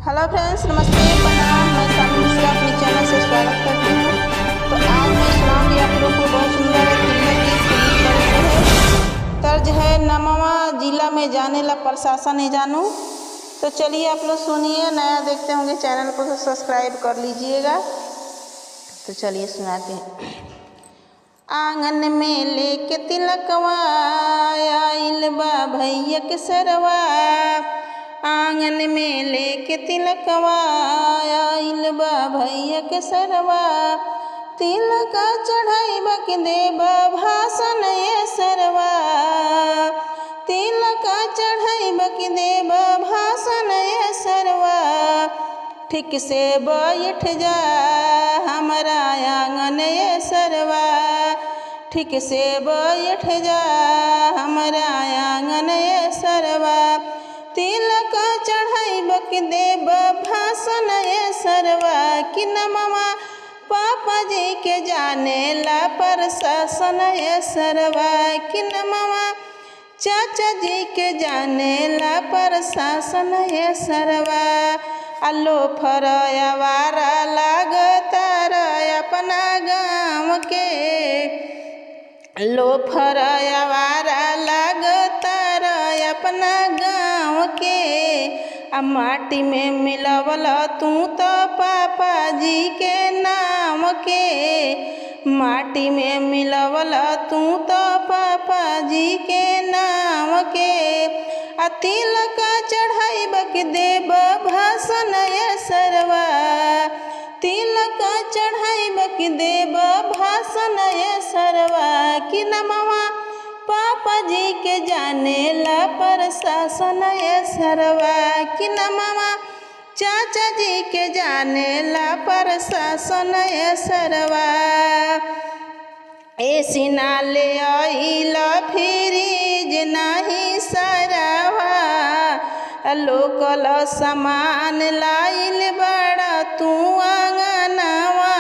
Hello friends, नमस्ते, प्रणाम। मैं सानू मिश्रा अपने चैनल से स्वागत करती हूँ। तो आज मैं सुनाऊंगी आप लोगों को बहुत सुंदर एक हिंदी गीत के गीत का विषय है। तर्ज है नमवा जिला में जाने ला प्रशासन है जानू। तो चलिए आप लोग सुनिए। नया देखते होंगे चैनल को तो सब्सक्राइब कर लीजिएगा। तो चलिए सुनाते हैं। आंगन में लेके तिलकवा आइल बा भैया के सरवा। आंगन में लेके तिलकवा आइल बा भैया के सरवा। तिलक चढ़ाइब के देब भाषण ये सरवा। तिलक चढ़ाइब के देब भाषण ये सरवा। ठीक से बैठ जा हमारा आंगन ये सरवा। ठीक से बैठ जा हमारा आंगन ये सरवा। तिलक चढ़ाइब के देब भाषण ये सरवा। कि नमवा पापा जी के जाने ला प्रशासन ये सरवा। कि नमवा चाचा जी के जाने ला प्रशासन ये सरवा। अलो फरवारा लागता अपना गाँव के। लो फरवारा लागता अपना गाँव के। आ माटी में मिलवल तू तो पापा जी के नाम के। माटी में मिलवल तू तो पापा जी के नाम के। आ तिलक चढ़ाइब के देब भाषण ये सरवा। तिलक चढ़ाइब के देब भाषण ये सरवा। कि नमवा पापा जी के जाने ला प्रशासन ये सरवा। कि नमवा चाचा जी के जाने ला प्रशासन ये सरवा। एसी ना ले आइला फ्रिज नाही सरवा। लोकल सामान लाइल बड़ा तू आंगनवा।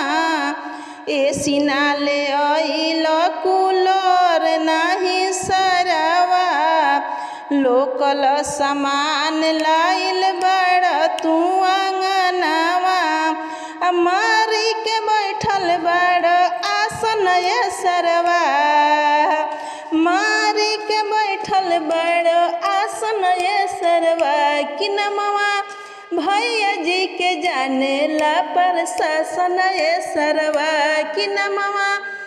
एसी ना ले आइला कूलर नाही सरवा। लोकल सामान लाइल बड़ा तू आंगनवा। मारी के बैठल बड़ आसन ये सरवा। मारी के बैठल बड़ आसन ये सरवा। कि नमवा भैया जी के जाने ला प्रशासन ये सरवा। कि नमवा